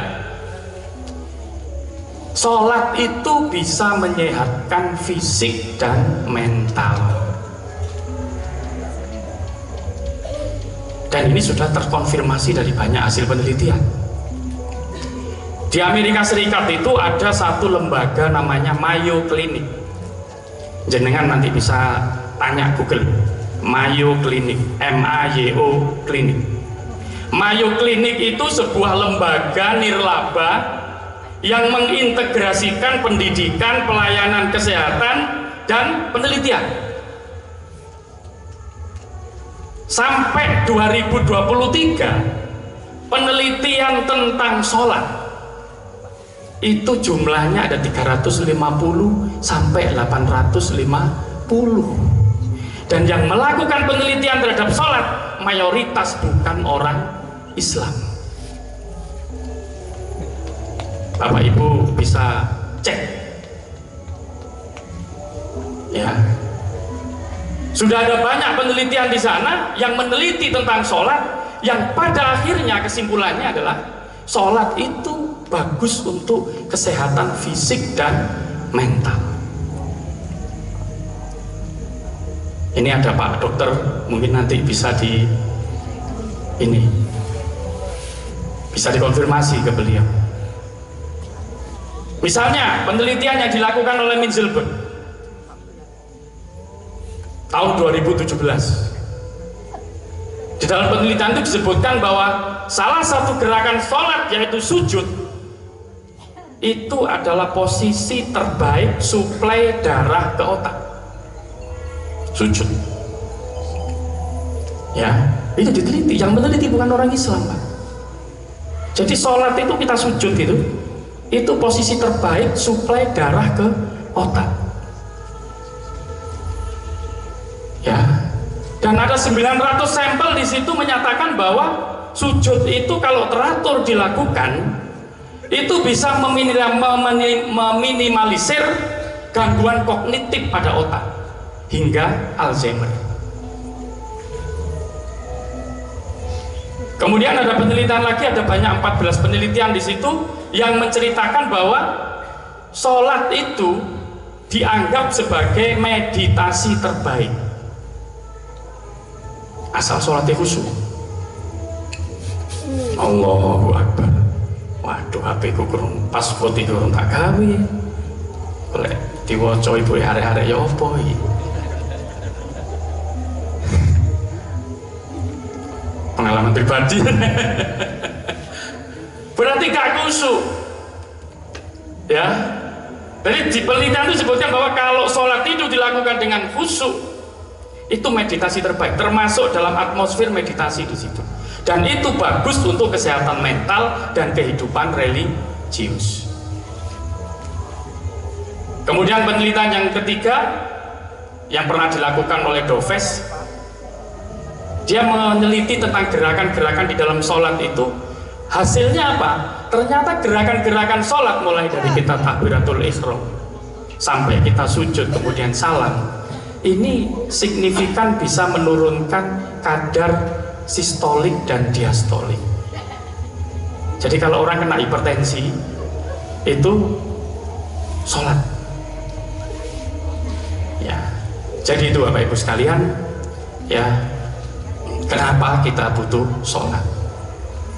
sholat itu bisa menyehatkan fisik dan mental. Dan ini sudah terkonfirmasi dari banyak hasil penelitian. Di Amerika Serikat itu ada satu lembaga namanya Mayo Clinic. Jenengan nanti bisa tanya Google, Mayo Clinic, M-A-Y-O Clinic. Mayo Clinic itu sebuah lembaga nirlaba yang mengintegrasikan pendidikan, pelayanan kesehatan, dan penelitian. Sampai 2023 penelitian tentang sholat itu jumlahnya ada 350 sampai 850, dan yang melakukan penelitian terhadap sholat mayoritas bukan orang Islam. Bapak Ibu bisa cek ya, sudah ada banyak penelitian di sana yang meneliti tentang sholat, yang pada akhirnya kesimpulannya adalah sholat itu bagus untuk kesehatan fisik dan mental. Ini ada Pak Dokter, mungkin nanti bisa bisa dikonfirmasi ke beliau. Misalnya penelitian yang dilakukan oleh Minzelberg tahun 2017. Di dalam penelitian itu disebutkan bahwa salah satu gerakan sholat yaitu sujud itu adalah posisi terbaik suplai darah ke otak. Sujud ya, Itu diteliti, yang meneliti bukan orang Islam, Pak. Jadi sholat itu kita sujud itu posisi terbaik suplai darah ke otak. Ya. Dan ada 900 sampel di situ menyatakan bahwa sujud itu kalau teratur dilakukan itu bisa meminimalisir gangguan kognitif pada otak hingga Alzheimer. Kemudian ada penelitian lagi, ada banyak 14 penelitian di situ yang menceritakan bahwa sholat itu dianggap sebagai meditasi terbaik. Asal sholatnya khusyuk. Allahu Akbar. Waduh, HP ku kurang pas foto itu kurang tak gawe. Oleh diwaca ibu arek-arek ya apa iki? Pengalaman pribadi. Berarti gak khusyuk. Ya. Jadi di penelitian itu disebutkan bahwa kalau sholat itu dilakukan dengan khusyuk, itu meditasi terbaik, termasuk dalam atmosfer meditasi di situ. Dan itu bagus untuk kesehatan mental dan kehidupan religius. Kemudian penelitian yang ketiga yang pernah dilakukan oleh Doves, dia meneliti tentang gerakan-gerakan di dalam sholat itu. Hasilnya apa? Ternyata gerakan-gerakan sholat mulai dari kita takbiratul ihram sampai kita sujud kemudian salam, ini signifikan bisa menurunkan kadar sistolik dan diastolik. Jadi kalau orang kena hipertensi itu sholat. Ya, jadi itu Bapak Ibu sekalian, ya, kenapa kita butuh sholat?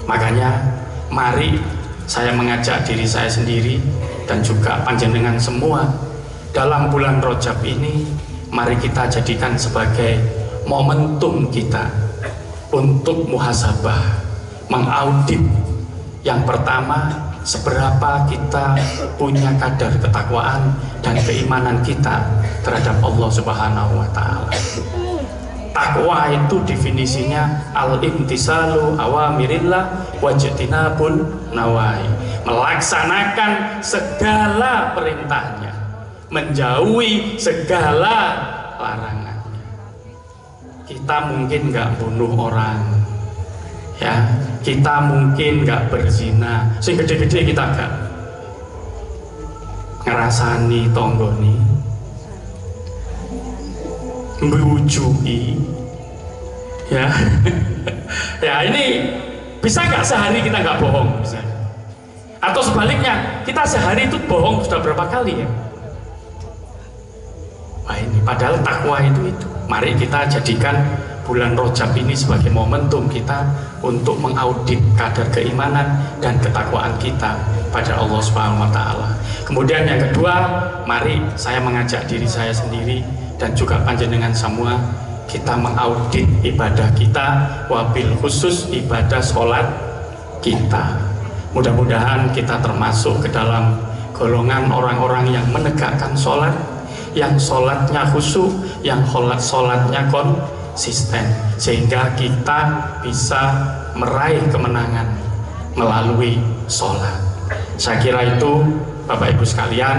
Makanya mari saya mengajak diri saya sendiri dan juga panjenengan semua dalam bulan Rajab ini, mari kita jadikan sebagai momentum kita untuk muhasabah, mengaudit. Yang pertama, seberapa kita punya kadar ketakwaan dan keimanan kita terhadap Allah Subhanahu wa Ta'ala. Takwa itu definisinya al-imtisalu awamirillah wajtinabun nawahi, melaksanakan segala perintahnya, menjauhi segala larangannya. Kita mungkin nggak bunuh orang, ya, kita mungkin nggak berzina, sing gede-gede kita nggak ngerasani tonggoni, mbujui, ya. Ya, ini bisa nggak sehari kita nggak bohong, bisa. Atau sebaliknya, kita sehari itu bohong sudah berapa kali ya? Wah, ini padahal takwa itu. Mari kita jadikan bulan Rajab ini sebagai momentum kita untuk mengaudit kadar keimanan dan ketakwaan kita pada Allah Subhanahu wa Ta'ala. Kemudian yang kedua, mari saya mengajak diri saya sendiri dan juga panjenengan semua, kita mengaudit ibadah kita, wabil khusus ibadah sholat kita. Mudah-mudahan kita termasuk ke dalam golongan orang-orang yang menegakkan sholat, yang sholatnya khusyuk, yang sholatnya konsisten, sehingga kita bisa meraih kemenangan melalui sholat. Saya kira itu Bapak Ibu sekalian,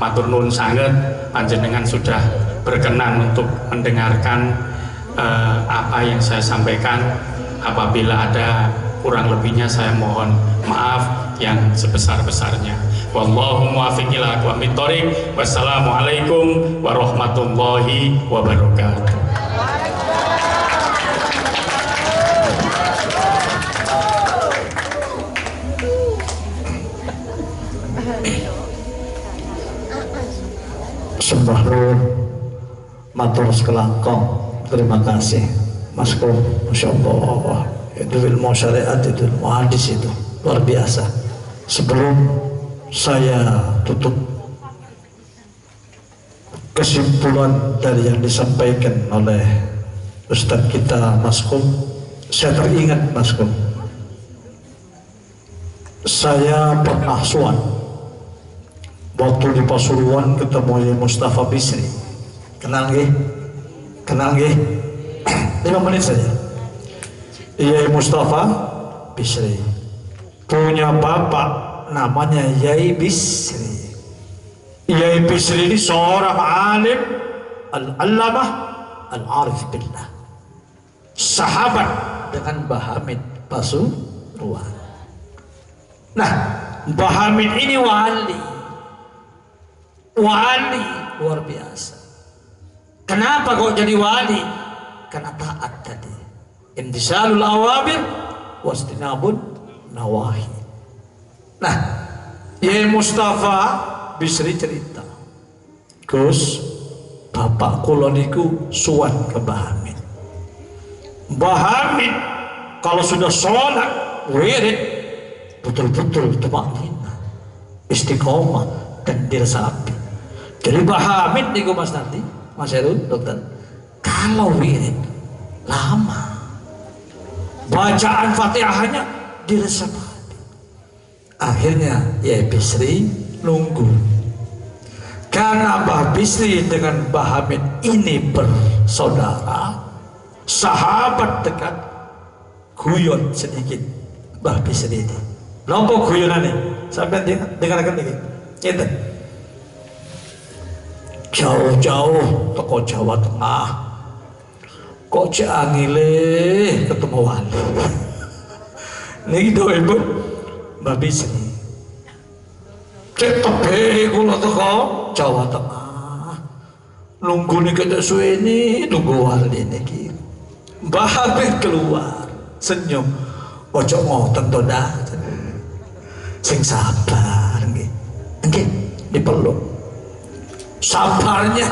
matur nuwun sanget panjenengan sudah berkenan untuk mendengarkan apa yang saya sampaikan. Apabila ada kurang lebihnya saya mohon maaf yang sebesar-besarnya. Wallahu muwaffiq ila aqwamit thoriq. Wassalamualaikum warahmatullahi wabarakatuh. Sembah nuwun matur sekelangkong. Terima kasih Mas Kum, Masya Allah, itu ilmu syariat, itu ilmu hadis, itu luar biasa. Sebelum saya tutup, kesimpulan dari yang disampaikan oleh Ustadz kita Mas Kum, saya teringat Mas Kum, saya pernah suan waktu di Pasuruan ketemu Mustafa Bisri. Kenal nggih? 5 menit saja. Yai Mustafa Bisri punya bapak namanya Yai Bisri. Yai Bisri ini seorang alim al-allamah al-arif billah, sahabat dengan Mbah Hamid Pasuruan. Nah, Mbah Hamid ini wali luar biasa. Kenapa kok jadi wali? Karena taat tadi, imtisalul awamir wastinabun nawahi. Nah, Yai Mustafa Bisri cerita, Gus, bapak kula niku suwan ke Mbah Hamid. Mbah Hamid kalau sudah sholat wirid betul-betul tumaknina, istiqomah dan dirsapi. Jadi Mbah Hamid niku Mas Nanti, Mas Heru, dokter, kalau wirid lama, bacaan Fatihahnya diresapi. Akhirnya Yai Bisri nunggu, karena Mbah Bisri dengan Mbah Hamid ini bersaudara, sahabat dekat. Guyon sedikit Mbah Bisri ini. Nopo guyonane? Sampai dengarkan ini. Kita jauh-jauh toko Jawa Tengah, kok angile ketemu wali. Niki do ibu Mbah Bisri. Cek tebe kula teko Jawa Tengah. Nunggu nih kita suweni tunggu wali niki. Mbah Hamid keluar senyum. Ojo ngoten to dah. Sing sabar nggih. Nggih dipeluk. Sabarnya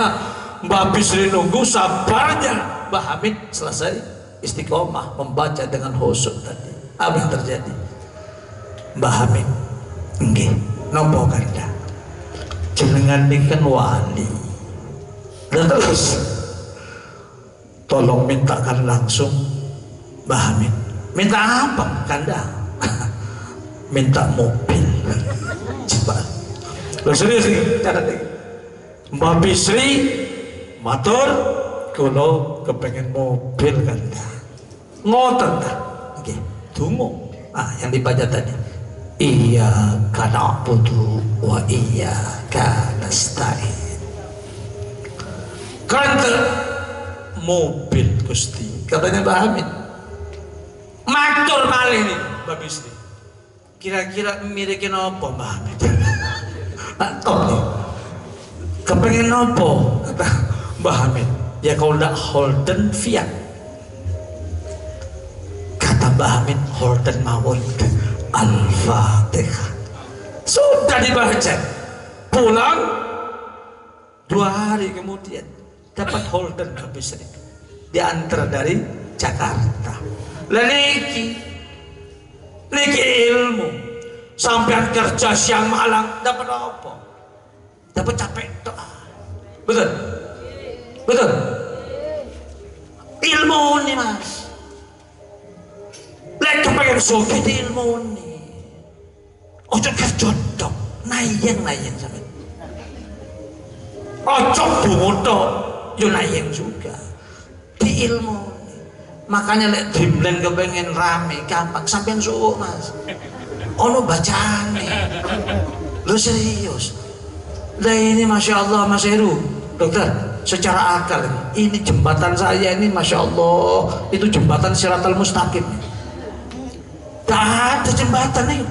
Mbah Bisri nunggu, sabarnya Mbah Hamid selesai istiqomah membaca dengan khusyuk tadi. Apa yang terjadi? Mbah Hamid, nggih, nopo kanda? Jenengan niku wali. Dan terus tolong mintakan langsung Mbah Hamid. Minta apa kanda? Minta mobil. Coba. Lo serius nih, catat nih. Mbah Bisri matur kula kepengen mobil kanda. Ngoten ta? Nggih, dungo. Ah, yang dibaca tadi. Iyyaka na'budu wa iyyaka nasta'in. Kanta mobil Gusti. Katanya Mbah Hamid. Matur malih nih Mbah Bisri. Kira-kira mirikin apa Mbah Hamid? Top nih. Kepengen apa? Kata Mbah Hamid. Ya kalau tidak Holden Fiat. Kata Mbah Hamid, Holden mawon. Al-Fatihah. Sudah dibaca. Pulang 2 hari kemudian dapat Holden Mbah Bisri. Diantar dari Jakarta. Lah niki ilmu. Sampai kerja siang malam dapat apa? Dapat capek doa. Betul? Betul? Ilmu nih Mas. Lek kepengen soge di ilmu nih. Ojo kerjodok, nayeng sampe. Ojo bungoto, yo nayeng juga. Di ilmu nih. Makanya lek dimlen kepengen rame, gampang sampean suwuk Mas. Ono bacane. Lu serius. Lah ini Masya Allah Mas Heru, dokter, secara akal ini jembatan saya ini Masya Allah, itu jembatan Siratal Mustaqim. Tak ada jembatan nih.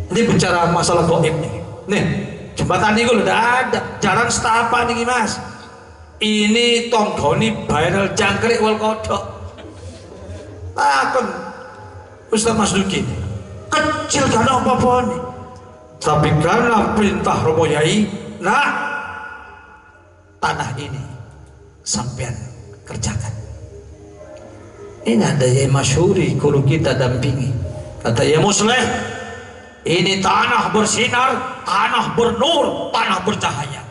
Ini bicara masalah goib nih. Nih, jembatan ini udah ada. Jalan setapak nih Mas. Ini tonggoni viral jangkrik wal kodok. Takon Ustaz Mas Duki kecil kan apa-apa nih. Tapi karena perintah Romo Yai, nah tanah ini sampean kerjakan. Ini ada Yai Masyuri, guru kita dampingi. Kata Yai Musleh, ini tanah bersinar, tanah bernur, tanah bercahaya.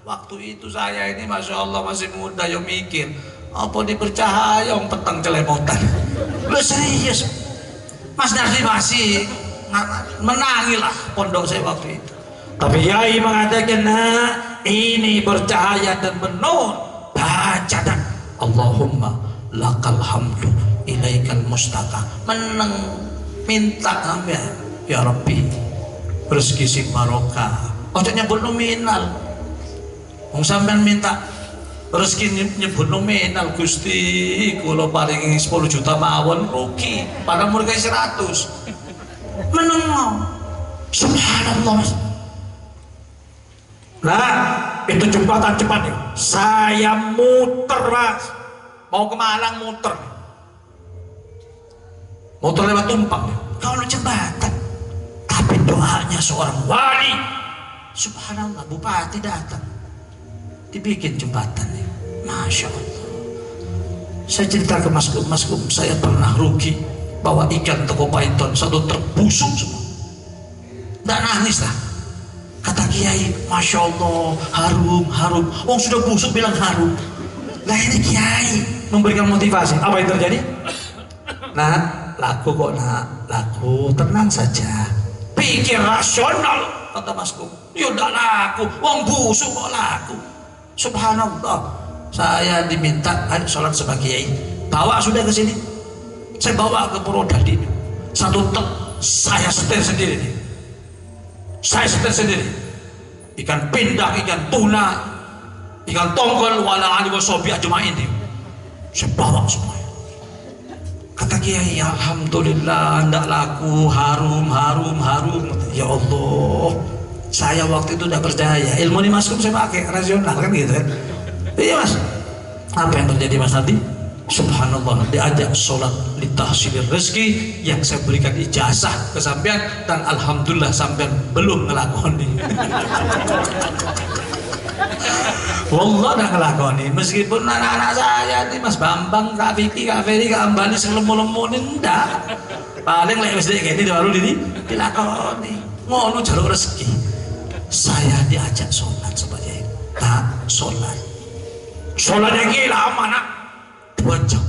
Waktu itu saya ini Masya Allah masih muda, yo mikir apa dipercahaya om petang celemotan. Lu serius Mas Nardi masih menangilah pondok saya waktu itu. Tapi Yai mengatakan, nah ini bercahaya dan bernur, baca dan Allahumma lakal hamdu ilaikal mustaka, meneng minta sampean ya Rabbi rezeki sing barokah, ojo nyebut nominal. Wong sampean minta rezeki nyebut nominal, Gusti kula paringi 10 juta mawon, rugi padahal murga 100 meneng. Subhanallah Mas. Nah itu jembatan cepat nih, saya muter Mas, mau ke Malang muter lewat Tumpang nih. Kalau jembatan, tapi doanya seorang wali, subhanallah, bupati datang dibikin jembatan nih, masya Allah. Saya cerita ke Mas Gum, saya pernah rugi bawa ikan toko Python satu terbusuk semua, nggak nangis lah. Kata Kiai, masya Allah, harum. Wong sudah busuk bilang harum. Nah ini Kiai memberikan motivasi. Apa yang terjadi? Nah, laku kok nak, laku, tenang saja. Pikir rasional, kata Masku. Ya udah laku, wong busuk kok laku. Subhanallah. Saya diminta, ayo sholat sebagai Kiai. Bawa sudah ke sini. Saya bawa ke Purwodadi. Satu truk saya setir sendiri nih. Saya setir sendiri, ikan pindang, ikan tuna, ikan tongkol, wala ali wasobi ajmain ini saya bawa semuanya. Kata Kiai, alhamdulillah ndak laku, harum. Ya Allah, saya waktu itu tidak percaya ilmu ini Mas Kum, saya pakai rasional kan gitu kan. Iya Mas, apa yang terjadi Mas nanti? Subhanallah, diajak sholat litahsilir rezeki yang saya berikan ijazah ke sampean, dan alhamdulillah sampean belum ngelakoni. Wallah dah ngelakoni, meskipun anak-anak saya ini Mas Bambang, Kak Vicky, Kak Ferry, Kak Ambani selemu-lemu ini enggak, paling lek wis gini baru dilakoni. Ngono jalur rezeki. Saya diajak sholat sebagai tak sholatnya gila mana 2 jam.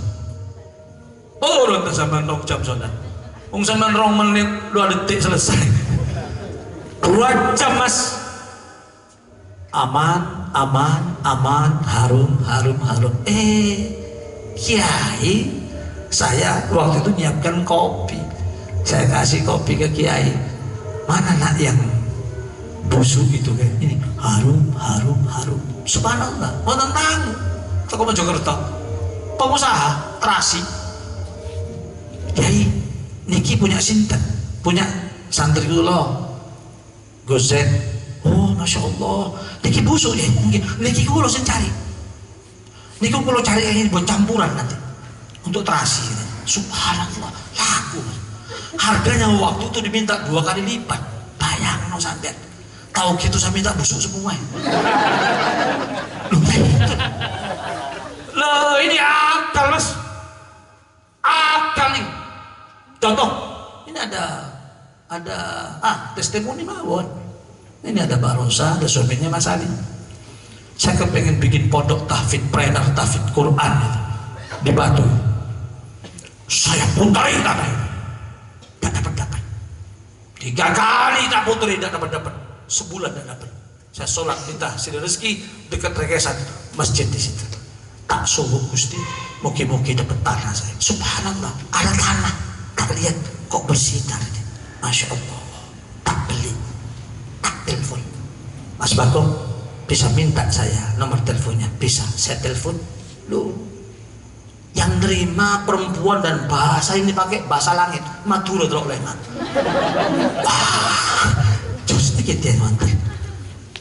Turun ke sampean 2 jam sholat. Wong sampean 2 menit 2 detik selesai. 2 jam Mas. Aman, harum. Kiai, saya waktu itu nyiapkan kopi. Saya kasih kopi ke Kiai. Mana nak yang busuk itu kan? Ini harum. Subhanallah. Mau tentang toko Mojokerto. Pengusaha terasi, Kiai niki punya sinten, punya santri kula Goset. Oh masya Allah, niki busuk ya, mungkin niki kula sing cari, niki kula cari ini buat campuran nanti untuk terasi. Subhanallah, laku. Harganya waktu itu diminta 2 kali lipat. Bayangno sampean, tahu gitu saya minta busuk semua. Loh ini akal Mas, akal nih. Contoh, ini ada testimoni mawon. Ini ada Mbak Rosa, ada suaminya Mas Ali. Saya kepengen bikin pondok tahfidz, trainer tahfidz Quran itu, di Batu. Saya putarin katanya, tidak dapat. 3 kali tak putarin, tidak dapat. Sebulan tidak dapat. Saya sholat minta sini rezeki dekat rekesan masjid di situ. Tak subuh Gusti, mugi-mugi dapat tanah saya. Subhanallah, ada tanah, tak lihat kok bersih tanahnya. Masya Allah, tak beli, tak telepon. Mas Bagong bisa minta saya nomor teleponnya, bisa saya telepon. Lu yang nerima perempuan dan bahasa ini pakai bahasa langit, Madura terok lemat. Wah, just dikit ya mantan.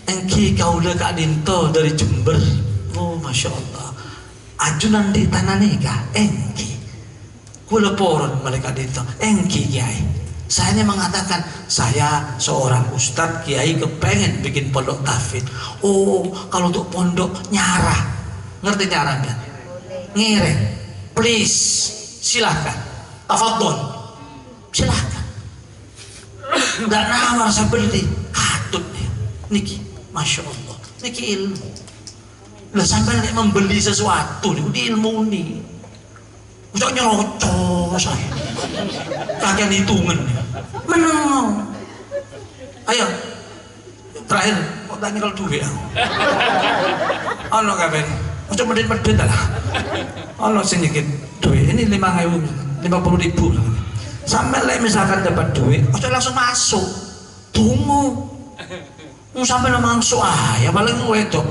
Engki kau udah Kak Dinto dari Jember. Oh masya Allah. Ajunan di tanah nikah, engki. Kula poron mereka Dinto, engki Kiai. Saya mengatakan saya seorang ustadz Kiai kepengen bikin pondok tahfidz. Oh kalau untuk pondok nyarah, ngerti nyarahnya? Ngiring, please, silahkan. Tafadhol, silahkan. Nggak nawar saya beli, katut nih. Niki, masya Allah, niki ilmu. Lah sampai nek membeli sesuatu di ilmu nih. Usah nyocok saya. Kagian hitungan. Menang. Ayo. Terakhir, kok tanya kalau duit aku. Ono kabeh. Ojo medit-medit lah. Ono sing nyikit duit. Ini ini 50.000 sampai misalkan dapat duit ojo langsung masuk tunggu sampai langsung ya paling wedok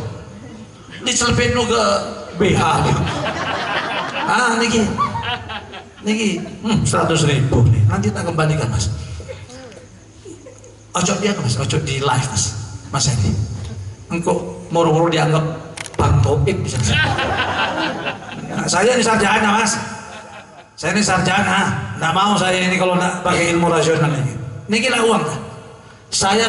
dicelupin ke BH niki 100.000 nih nanti tak kembalikan mas ojo dia mas ojo di live mas ini engkau moro-moro dianggap Bang Topik bisa saya ini sarjana mas, saya ini sarjana, nggak mau saya ini kalau nggak pakai ilmu rasional ini kira uang kan? Saya